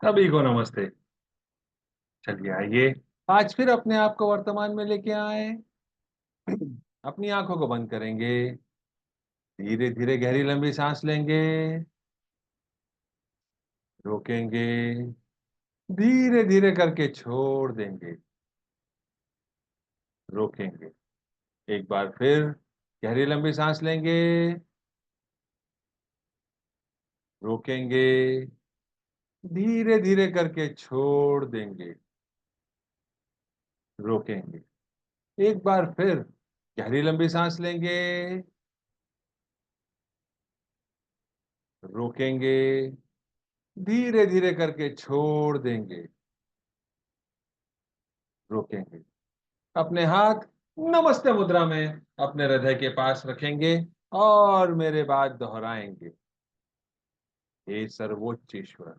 सभी को नमस्ते। चलिए आइए, आज फिर अपने आप को वर्तमान में लेके आए। अपनी आंखों को बंद करेंगे। धीरे धीरे गहरी लंबी सांस लेंगे। रोकेंगे। धीरे धीरे करके छोड़ देंगे। रोकेंगे। एक बार फिर गहरी लंबी सांस लेंगे। रोकेंगे। धीरे धीरे करके छोड़ देंगे। रोकेंगे। एक बार फिर गहरी लंबी सांस लेंगे। रोकेंगे। धीरे धीरे करके छोड़ देंगे। रोकेंगे। अपने हाथ नमस्ते मुद्रा में अपने हृदय के पास रखेंगे और मेरे बाद दोहराएंगे। हे सर्वोच्च ईश्वर,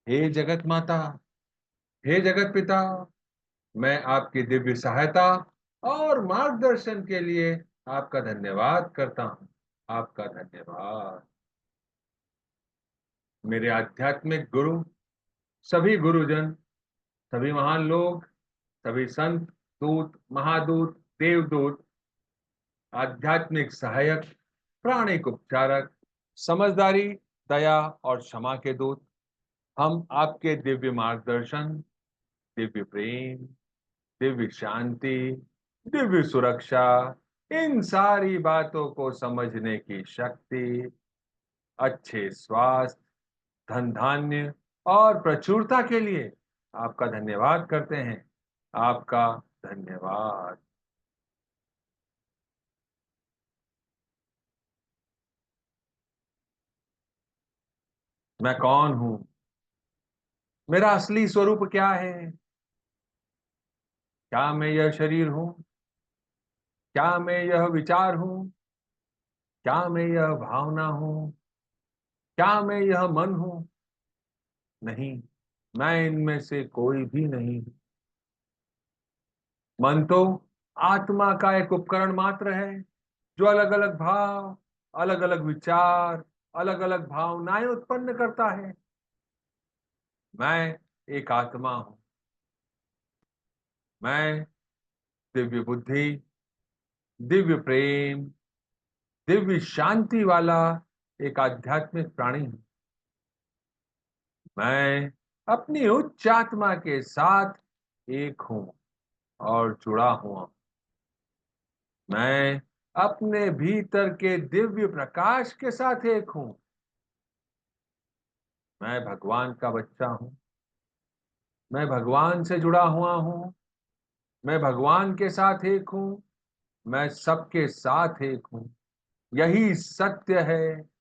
हे जगत माता, हे जगत पिता, मैं आपकी दिव्य सहायता और मार्गदर्शन के लिए आपका धन्यवाद करता हूँ। आपका धन्यवाद। मेरे आध्यात्मिक गुरु, सभी गुरुजन, सभी महान लोग, सभी संत, दूत, महादूत, देवदूत, आध्यात्मिक सहायक, प्राणिक उपचारक, समझदारी, दया और क्षमा के दूत, हम आपके दिव्य मार्गदर्शन, दिव्य प्रेम, दिव्य शांति, दिव्य सुरक्षा, इन सारी बातों को समझने की शक्ति, अच्छे स्वास्थ्य, धन धान्य और प्रचुरता के लिए आपका धन्यवाद करते हैं। आपका धन्यवाद। मैं कौन हूं? मेरा असली स्वरूप क्या है? क्या मैं यह शरीर हूं? क्या मैं यह विचार हूं? क्या मैं यह भावना हूं? क्या मैं यह मन हूं? नहीं, मैं इनमें से कोई भी नहीं। मन तो आत्मा का एक उपकरण मात्र है, जो अलग अलग भाव, अलग अलग विचार, अलग अलग भावनाएं उत्पन्न करता है। मैं एक आत्मा हूं। मैं दिव्य बुद्धि, दिव्य प्रेम, दिव्य शांति वाला एक आध्यात्मिक प्राणी हूं। मैं अपनी उच्च आत्मा के साथ एक हूं और जुड़ा हुआ हूं। मैं अपने भीतर के दिव्य प्रकाश के साथ एक हूं। मैं भगवान का बच्चा हूं। मैं भगवान से जुड़ा हुआ हूं। मैं भगवान के साथ एक हूं। मैं सबके साथ एक हूं। यही सत्य है।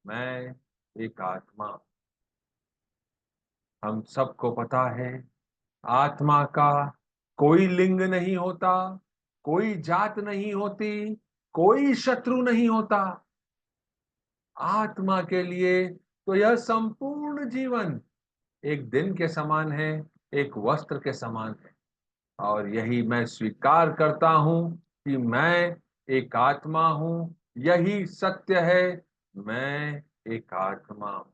मैं एक आत्मा हूं। हम सबको पता है, आत्मा का कोई लिंग नहीं होता, कोई जात नहीं होती, कोई शत्रु नहीं होता। आत्मा के लिए तो यह संपूर्ण जीवन एक दिन के समान है, एक वस्त्र के समान है। और यही मैं स्वीकार करता हूं कि मैं एक आत्मा हूं। यही सत्य है। मैं एक आत्मा हूं।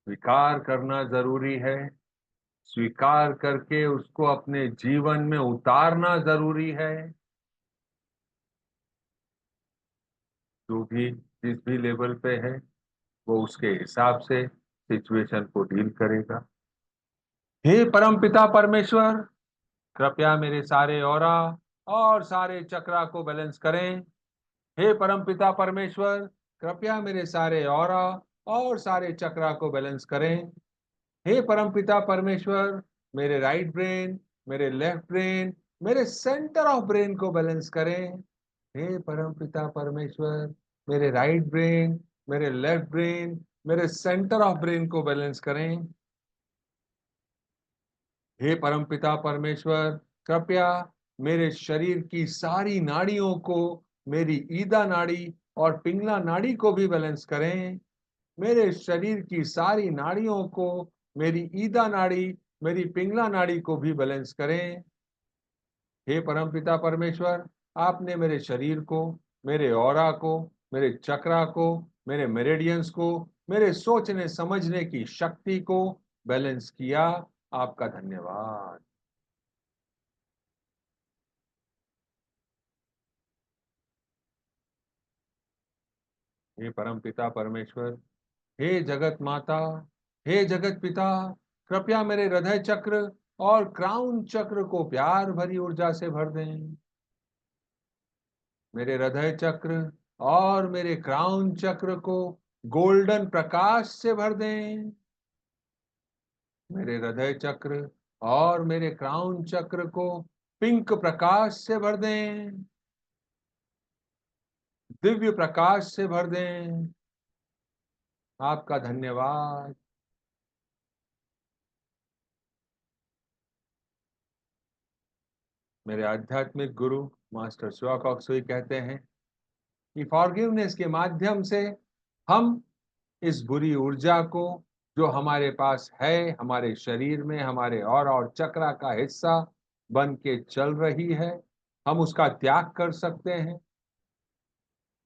स्वीकार करना जरूरी है। स्वीकार करके उसको अपने जीवन में उतारना जरूरी है। जो भी जिस भी लेवल पे है, वो उसके हिसाब से सिचुएशन को डील करेगा। हे परम पिता परमेश्वर, कृपया मेरे सारे ऑरा और सारे चक्रा को बैलेंस करें। हे परम पिता परमेश्वर, कृपया मेरे सारे ऑरा और सारे चक्रा को बैलेंस करें। हे परम पिता परमेश्वर, मेरे राइट ब्रेन, मेरे लेफ्ट ब्रेन, मेरे सेंटर ऑफ ब्रेन को बैलेंस करें। हे परम पिता परमेश्वर, मेरे राइट ब्रेन, मेरे लेफ्ट ब्रेन, मेरे सेंटर ऑफ ब्रेन को बैलेंस करें। हे परमपिता परमेश्वर, कृपया मेरे शरीर की सारी नाड़ियों को, मेरी ईदा नाड़ी और पिंगला नाड़ी को भी बैलेंस करें। मेरे शरीर की सारी नाड़ियों को, मेरी ईदा नाड़ी, मेरी पिंगला नाड़ी को भी बैलेंस करें। हे परमपिता परमेश्वर, आपने मेरे शरीर को, मेरे ऑरा को, मेरे चक्रा को, मेरे मेरिडियंस को, मेरे सोचने समझने की शक्ति को बैलेंस किया। आपका धन्यवाद। हे परमपिता परमेश्वर, हे जगत माता, हे जगत पिता, कृपया मेरे हृदय चक्र और क्राउन चक्र को प्यार भरी ऊर्जा से भर दें। मेरे हृदय चक्र और मेरे क्राउन चक्र को गोल्डन प्रकाश से भर दें। मेरे हृदय चक्र और मेरे क्राउन चक्र को पिंक प्रकाश से भर दें, दिव्य प्रकाश से भर दें। आपका धन्यवाद। मेरे आध्यात्मिक गुरु मास्टर शिवा कॉक्सुई कहते हैं कि फॉरगिवनेस के माध्यम से हम इस बुरी ऊर्जा को जो हमारे पास है, हमारे शरीर में, हमारे और चक्रा का हिस्सा बन के चल रही है, हम उसका त्याग कर सकते हैं।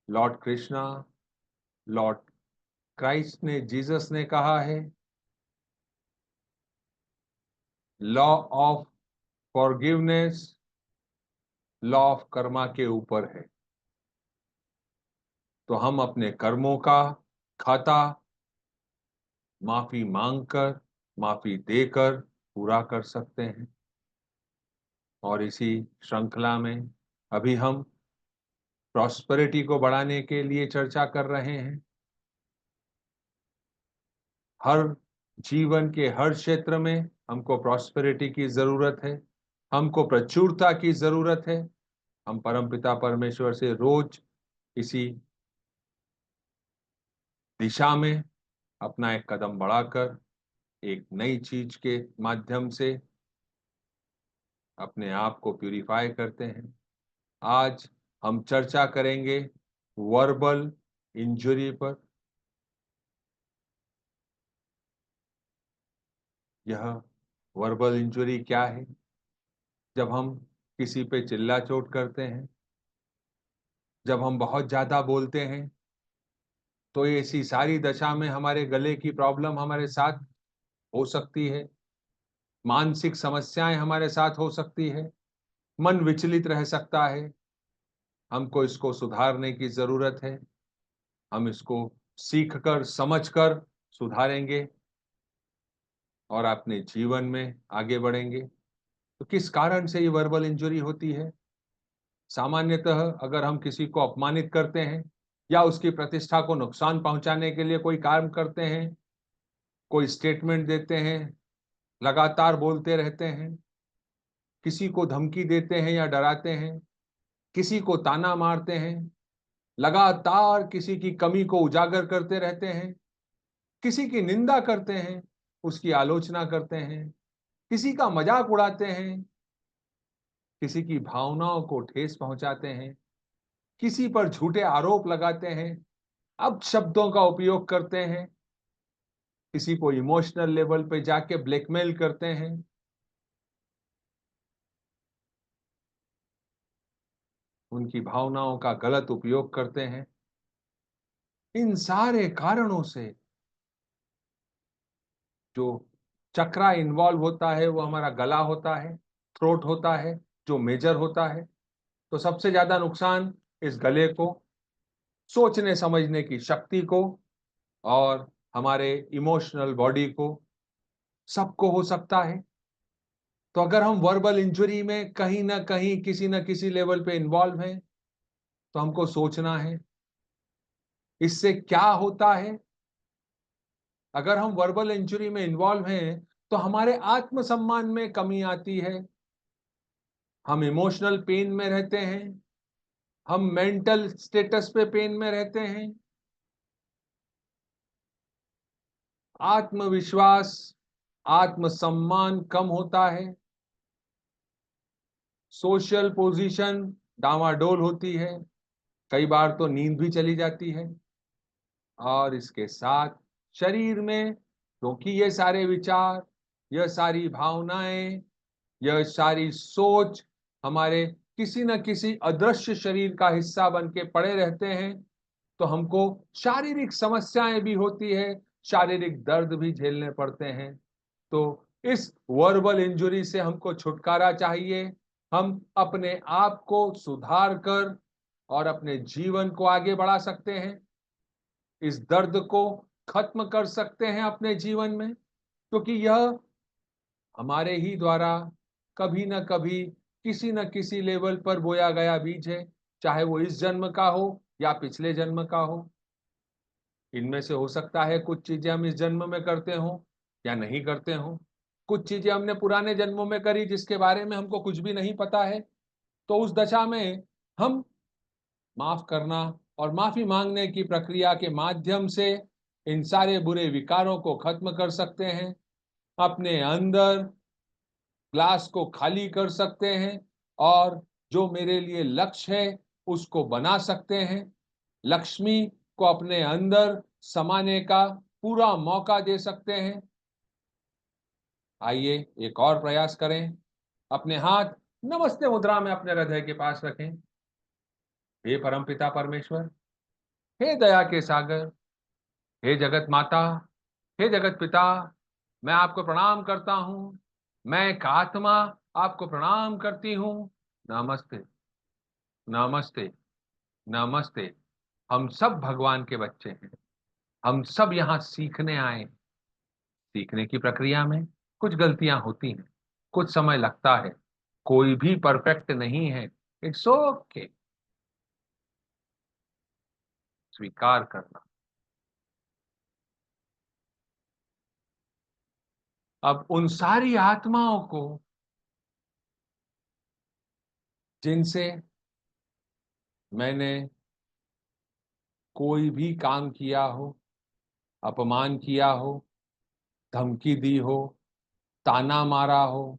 लॉर्ड कृष्णा, लॉर्ड क्राइस्ट ने, जीसस ने कहा है, law of forgiveness law of Karma के ऊपर है। तो हम अपने कर्मों का खाता माफी मांगकर, माफी देकर पूरा कर सकते हैं। और इसी श्रृंखला में अभी हम प्रॉस्पेरिटी को बढ़ाने के लिए चर्चा कर रहे हैं। हर जीवन के हर क्षेत्र में हमको प्रॉस्पेरिटी की जरूरत है, हमको प्रचुरता की जरूरत है। हम परमपिता परमेश्वर से रोज इसी दिशा में अपना एक कदम बढ़ाकर एक नई चीज के माध्यम से अपने आप को प्यूरिफाई करते हैं। आज हम चर्चा करेंगे वर्बल इंजरी पर। यह वर्बल इंजरी क्या है? जब हम किसी पे चिल्ला चोट करते हैं, जब हम बहुत ज्यादा बोलते हैं, तो ऐसी सारी दशा में हमारे गले की प्रॉब्लम हमारे साथ हो सकती है, मानसिक समस्याएं हमारे साथ हो सकती है, मन विचलित रह सकता है। हमको इसको सुधारने की जरूरत है। हम इसको सीखकर, समझकर सुधारेंगे और अपने जीवन में आगे बढ़ेंगे। तो किस कारण से ये वर्बल इंजरी होती है? सामान्यतः अगर हम किसी को अपमानित करते हैं या उसकी प्रतिष्ठा को नुकसान पहुंचाने के लिए कोई काम करते हैं, कोई स्टेटमेंट देते हैं, लगातार बोलते रहते हैं, किसी को धमकी देते हैं या डराते हैं, किसी को ताना मारते हैं, लगातार किसी की कमी को उजागर करते रहते हैं, किसी की निंदा करते हैं, उसकी आलोचना करते हैं, किसी का मजाक उड़ाते हैं, किसी की भावनाओं को ठेस पहुंचाते हैं, किसी पर झूठे आरोप लगाते हैं, अपशब्दों का उपयोग करते हैं, किसी को इमोशनल लेवल पे जाके ब्लैकमेल करते हैं, उनकी भावनाओं का गलत उपयोग करते हैं। इन सारे कारणों से जो चक्रा इन्वॉल्व होता है वो हमारा गला होता है, थ्रोट होता है, जो मेजर होता है। तो सबसे ज्यादा नुकसान इस गले को, सोचने समझने की शक्ति को और हमारे इमोशनल बॉडी को, सबको हो सकता है। तो अगर हम वर्बल इंजरी में कहीं ना कहीं किसी ना किसी लेवल पे इन्वॉल्व हैं, तो हमको सोचना है इससे क्या होता है। अगर हम वर्बल इंजरी में इन्वॉल्व हैं तो हमारे आत्मसम्मान में कमी आती है, हम इमोशनल पेन में रहते हैं, हम मेंटल स्टेटस पे पेन में रहते हैं, आत्मविश्वास, आत्मसम्मान कम होता है, सोशल पोजीशन डामाडोल होती है, कई बार तो नींद भी चली जाती है। और इसके साथ शरीर में, क्योंकि ये सारे विचार, यह सारी भावनाएं, यह सारी सोच हमारे किसी न किसी अदृश्य शरीर का हिस्सा बन के पड़े रहते हैं, तो हमको शारीरिक समस्याएं भी होती है, शारीरिक दर्द भी झेलने पड़ते हैं। तो इस वर्बल इंजरी से हमको छुटकारा चाहिए। हम अपने आप को सुधार कर और अपने जीवन को आगे बढ़ा सकते हैं। इस दर्द को खत्म कर सकते हैं अपने जीवन में, क्योंकि यह हमारे ही द्वारा कभी न कभी किसी न किसी लेवल पर बोया गया बीज है, चाहे वो इस जन्म का हो या पिछले जन्म का हो। इनमें से हो सकता है कुछ चीजें हम इस जन्म में करते हों या नहीं करते हों। कुछ चीजें हमने पुराने जन्मों में करी जिसके बारे में हमको कुछ भी नहीं पता है। तो उस दशा में हम माफ करना और माफी मांगने की प्रक्रिया के माध्यम से इन सारे बुरे विकारों को खत्म कर सकते हैं। अपने अंदर ग्लास को खाली कर सकते हैं और जो मेरे लिए लक्ष्य है उसको बना सकते हैं। लक्ष्मी को अपने अंदर समाने का पूरा मौका दे सकते हैं। आइए एक और प्रयास करें। अपने हाथ नमस्ते मुद्रा में अपने हृदय के पास रखें। हे परमपिता परमेश्वर, हे दया के सागर, हे जगत माता, हे जगत पिता, मैं आपको प्रणाम करता हूँ। मैं एक आत्मा आपको प्रणाम करती हूँ। नमस्ते, नमस्ते, नमस्ते। हम सब भगवान के बच्चे हैं। हम सब यहाँ सीखने आए हैं। सीखने की प्रक्रिया में कुछ गलतियां होती हैं, कुछ समय लगता है। कोई भी परफेक्ट नहीं है। It's okay. स्वीकार करना। अब उन सारी आत्माओं को जिनसे मैंने कोई भी काम किया हो, अपमान किया हो, धमकी दी हो, ताना मारा हो,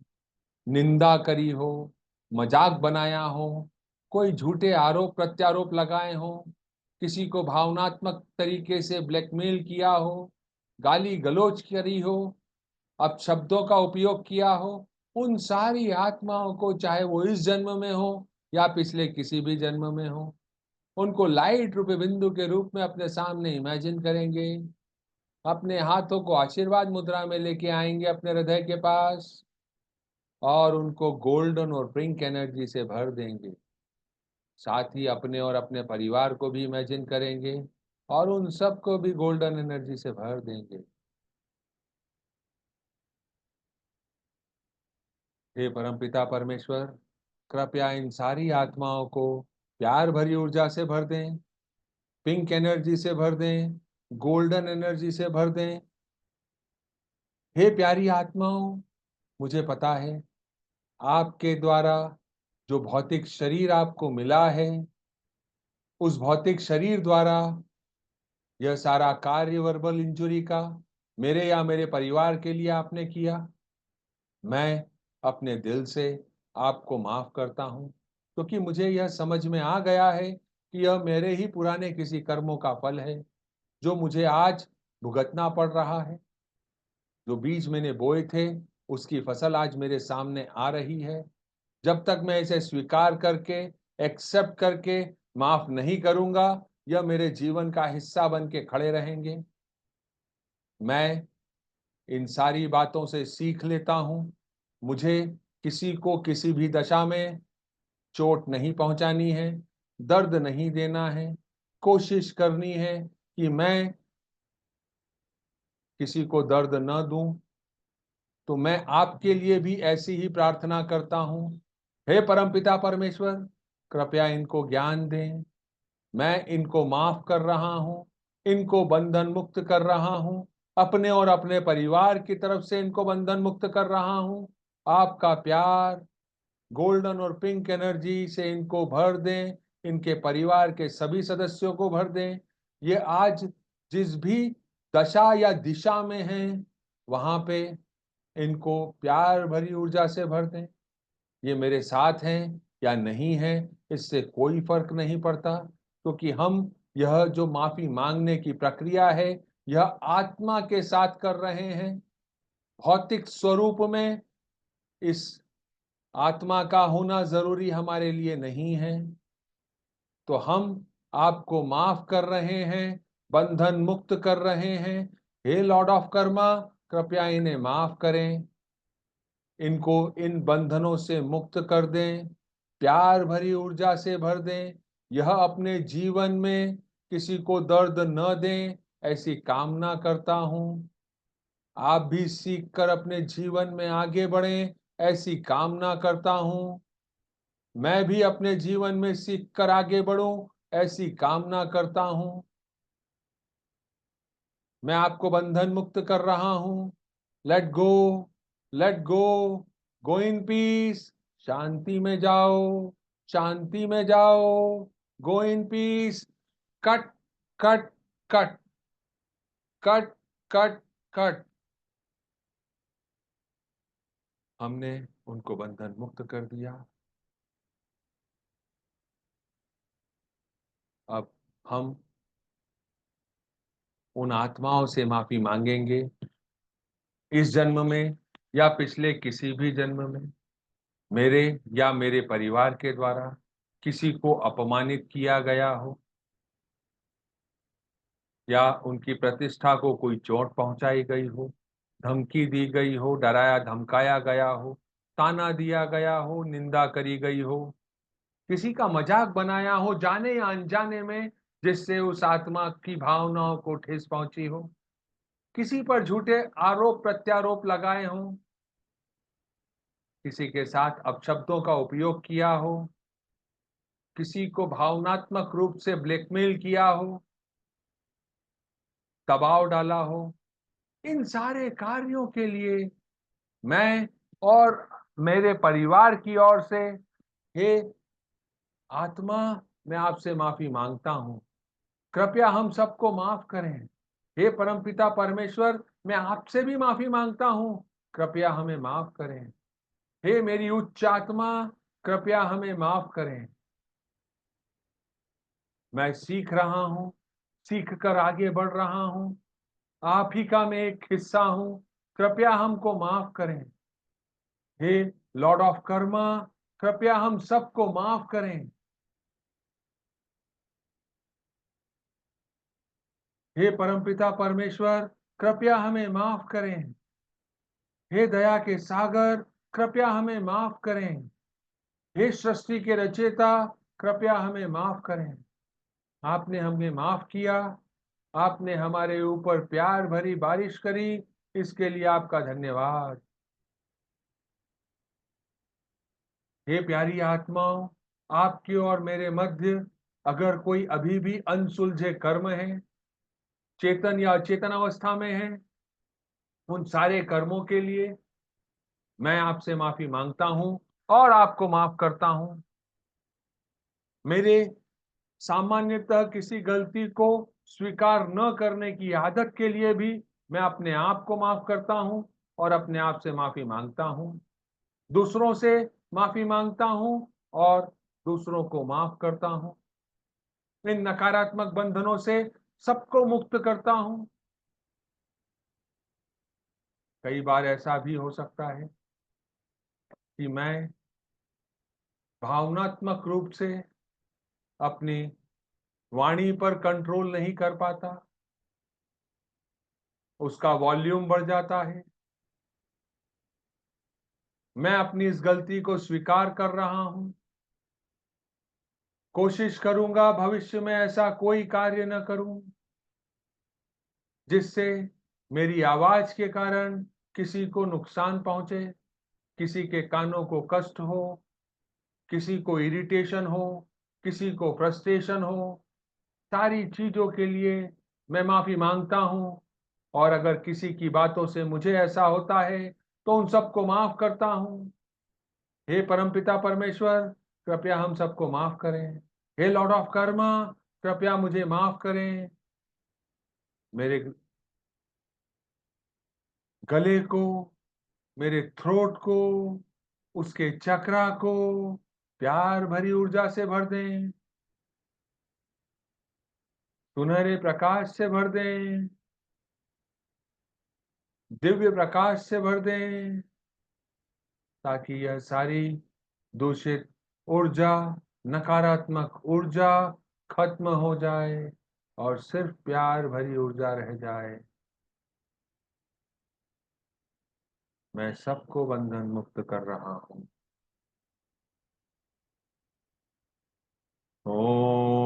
निंदा करी हो, मजाक बनाया हो, कोई झूठे आरोप प्रत्यारोप लगाए हो, किसी को भावनात्मक तरीके से ब्लैकमेल किया हो, गाली गलौज करी हो, अपशब्दों का उपयोग किया हो, उन सारी आत्माओं को, चाहे वो इस जन्म में हो या पिछले किसी भी जन्म में हो, उनको लाइट रूपी बिंदु के रूप में अपने सामने इमेजिन करेंगे। अपने हाथों को आशीर्वाद मुद्रा में लेके आएंगे अपने हृदय के पास और उनको गोल्डन और पिंक एनर्जी से भर देंगे। साथ ही अपने और अपने परिवार को भी इमेजिन करेंगे और उन सबको भी गोल्डन एनर्जी से भर देंगे। हे परमपिता परमेश्वर, कृपया इन सारी आत्माओं को प्यार भरी ऊर्जा से भर दें, पिंक एनर्जी से भर दें, गोल्डन एनर्जी से भर दें। हे प्यारी आत्माओं, मुझे पता है आपके द्वारा जो भौतिक शरीर आपको मिला है, उस भौतिक शरीर द्वारा यह सारा कार्य वर्बल इंजुरी का मेरे या मेरे परिवार के लिए आपने किया। मैं अपने दिल से आपको माफ करता हूं, क्योंकि मुझे यह समझ में आ गया है कि यह मेरे ही पुराने किसी कर्मों का फल है जो मुझे आज भुगतना पड़ रहा है। जो बीज मैंने बोए थे उसकी फसल आज मेरे सामने आ रही है। जब तक मैं इसे स्वीकार करके, एक्सेप्ट करके माफ नहीं करूंगा, यह मेरे जीवन का हिस्सा बन के खड़े रहेंगे। मैं इन सारी बातों से सीख लेता हूं। मुझे किसी को किसी भी दशा में चोट नहीं पहुंचानी है, दर्द नहीं देना है। कोशिश करनी है कि मैं किसी को दर्द न दूं। तो मैं आपके लिए भी ऐसी ही प्रार्थना करता हूं। हे परमपिता परमेश्वर, कृपया इनको ज्ञान दें। मैं इनको माफ कर रहा हूं, इनको बंधन मुक्त कर रहा हूं, अपने और अपने परिवार की तरफ से इनको बंधन मुक्त कर रहा हूं। आपका प्यार गोल्डन और पिंक एनर्जी से इनको भर दें, इनके परिवार के सभी सदस्यों को भर दें। ये आज जिस भी दशा या दिशा में हैं, वहां पे इनको प्यार भरी ऊर्जा से भर दें। ये मेरे साथ हैं या नहीं है, इससे कोई फर्क नहीं पड़ता, क्योंकि हम यह जो माफी मांगने की प्रक्रिया है, यह आत्मा के साथ कर रहे हैं। भौतिक स्वरूप में इस आत्मा का होना जरूरी हमारे लिए नहीं है। तो हम आपको माफ कर रहे हैं, बंधन मुक्त कर रहे हैं। हे लॉर्ड ऑफ कर्मा, कृपया इन्हें माफ करें, इनको इन बंधनों से मुक्त कर दें, प्यार भरी ऊर्जा से भर दें। यह अपने जीवन में किसी को दर्द न दें, ऐसी कामना करता हूं। आप भी सीख कर अपने जीवन में आगे बढ़ें, ऐसी कामना करता हूं। मैं भी अपने जीवन में सीख कर आगे बढ़ूं, ऐसी कामना करता हूं। मैं आपको बंधन मुक्त कर रहा हूं। Let go, let go, go in peace. शांति में जाओ, शांति में जाओ, go in peace. Cut, cut, cut, cut, cut, cut. हमने उनको बंधन मुक्त कर दिया। अब हम उन आत्माओं से माफी मांगेंगे, इस जन्म में या पिछले किसी भी जन्म में मेरे या मेरे परिवार के द्वारा किसी को अपमानित किया गया हो, या उनकी प्रतिष्ठा को कोई चोट पहुंचाई गई हो, धमकी दी गई हो, डराया धमकाया गया हो, ताना दिया गया हो, निंदा करी गई हो, किसी का मजाक बनाया हो जाने या अनजाने में, जिससे उस आत्मा की भावनाओं को ठेस पहुंची हो, किसी पर झूठे आरोप प्रत्यारोप लगाए हों, किसी के साथ अपशब्दों का उपयोग किया हो, किसी को भावनात्मक रूप से ब्लैकमेल किया हो, दबाव डाला हो, इन सारे कार्यों के लिए मैं और मेरे परिवार की ओर से, हे आत्मा, मैं आपसे माफी मांगता हूं। कृपया हम सबको माफ करें। हे परमपिता परमेश्वर, मैं आपसे भी माफी मांगता हूं। कृपया हमें माफ करें। हे मेरी उच्च आत्मा, कृपया हमें माफ करें। मैं सीख रहा हूं, सीख कर आगे बढ़ रहा हूं। आप ही का मैं एक हिस्सा हूं। कृपया हमको माफ करें। हे लॉर्ड ऑफ कर्मा, कृपया हम सबको माफ करें। हे परमपिता परमेश्वर, कृपया हमें माफ करें। हे दया के सागर, कृपया हमें माफ करें। हे सृष्टि के रचयिता, कृपया हमें माफ करें। आपने हमें माफ किया, आपने हमारे ऊपर प्यार भरी बारिश करी, इसके लिए आपका धन्यवाद। हे प्यारी आत्माओं, आपके और मेरे मध्य अगर कोई अभी भी अनसुलझे कर्म है, चेतन या अचेतन अवस्था में है, उन सारे कर्मों के लिए मैं आपसे माफी मांगता हूं और आपको माफ करता हूं। मेरे सामान्यतः किसी गलती को स्वीकार न करने की आदत के लिए भी मैं अपने आप को माफ करता हूं और अपने आप से माफी मांगता हूं। दूसरों से माफी मांगता हूं और दूसरों को माफ करता हूं। इन नकारात्मक बंधनों से सबको मुक्त करता हूं। कई बार ऐसा भी हो सकता है कि मैं भावनात्मक रूप से अपनी वाणी पर कंट्रोल नहीं कर पाता, उसका वॉल्यूम बढ़ जाता है। मैं अपनी इस गलती को स्वीकार कर रहा हूं। कोशिश करूंगा भविष्य में ऐसा कोई कार्य न करूं जिससे मेरी आवाज के कारण किसी को नुकसान पहुंचे, किसी के कानों को कष्ट हो, किसी को इरिटेशन हो, किसी को फ्रस्ट्रेशन हो। सारी चीजों के लिए मैं माफी मांगता हूं, और अगर किसी की बातों से मुझे ऐसा होता है तो उन सबको माफ करता हूं। हे परमपिता परमेश्वर, कृपया हम सबको माफ करें। हे लॉर्ड ऑफ कर्मा, कृपया मुझे माफ करें। मेरे गले को, मेरे थ्रोट को, उसके चक्रा को प्यार भरी ऊर्जा से भर दें, सुनहरे प्रकाश से भर दें, दिव्य प्रकाश से भर दें, ताकि यह सारी दूषित ऊर्जा, नकारात्मक ऊर्जा खत्म हो जाए और सिर्फ प्यार भरी ऊर्जा रह जाए। मैं सबको बंधन मुक्त कर रहा हूँ। ओम।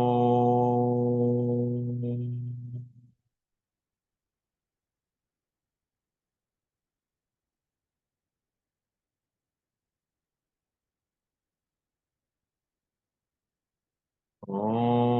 ओम।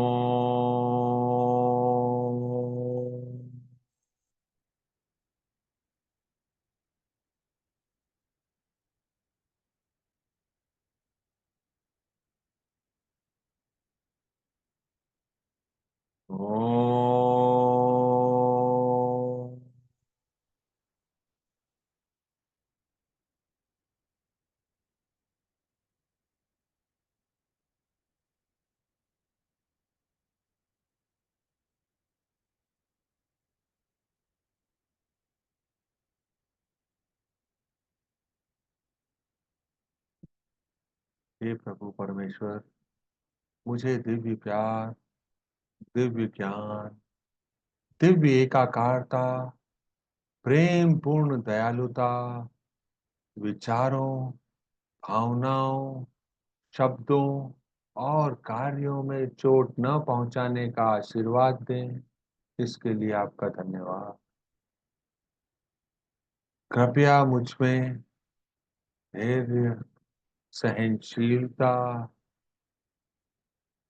ओम। हे प्रभु परमेश्वर, मुझे दिव्य प्यार, दिव्य ज्ञान, दिव्य एकाकारता, प्रेम पूर्ण दयालुता, विचारों, भावनाओं, शब्दों और कार्यों में चोट न पहुंचाने का आशीर्वाद दें। इसके लिए आपका धन्यवाद। कृपया मुझ में धैर्य, सहनशीलता,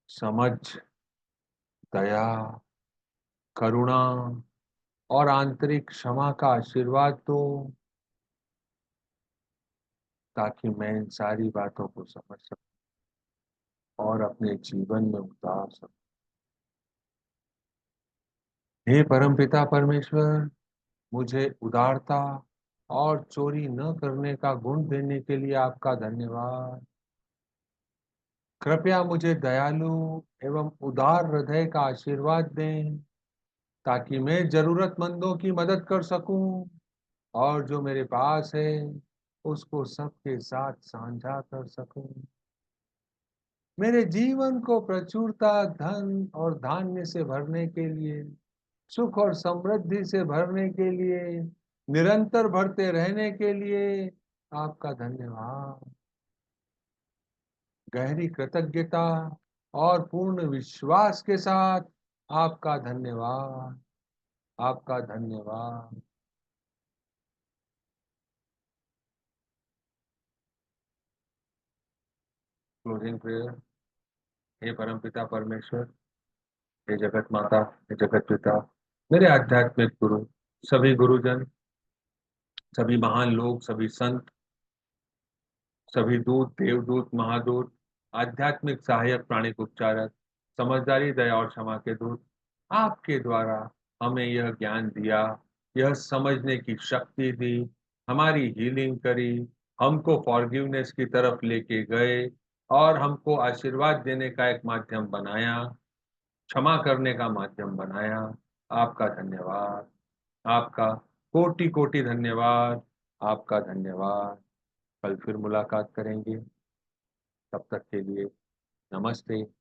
समझ, दया, करुणा और आंतरिक क्षमा का आशीर्वाद दो, ताकि मैं इन सारी बातों को समझ सकूं और अपने जीवन में उतार सकूं। हे परमपिता परमेश्वर, मुझे उदारता और चोरी न करने का गुण देने के लिए आपका धन्यवाद। कृपया मुझे दयालु एवं उदार हृदय का आशीर्वाद दें, ताकि मैं जरूरतमंदों की मदद कर सकूं और जो मेरे पास है उसको सबके साथ साझा कर सकूं। मेरे जीवन को प्रचुरता, धन और धान्य से भरने के लिए, सुख और समृद्धि से भरने के लिए, निरंतर भरते रहने के लिए आपका धन्यवाद। गहरी कृतज्ञता और पूर्ण विश्वास के साथ आपका धन्यवाद, आपका धन्यवाद। Closing prayer. हे परमपिता परमेश्वर, हे जगत माता, हे जगत पिता, मेरे आध्यात्मिक गुरु, सभी गुरुजन, सभी महान लोग, सभी संत, सभी दूत, देवदूत, महादूत, आध्यात्मिक सहायक, प्राणिक उपचारक, समझदारी, दया और क्षमा के दूत, आपके द्वारा हमें यह ज्ञान दिया, यह समझने की शक्ति दी, हमारी हीलिंग करी, हमको फॉरगिवनेस की तरफ लेके गए और हमको आशीर्वाद देने का एक माध्यम बनाया, क्षमा करने का माध्यम बनाया। आपका धन्यवाद, आपका कोटि कोटि धन्यवाद, आपका धन्यवाद। कल फिर मुलाकात करेंगे, तब तक के लिए नमस्ते।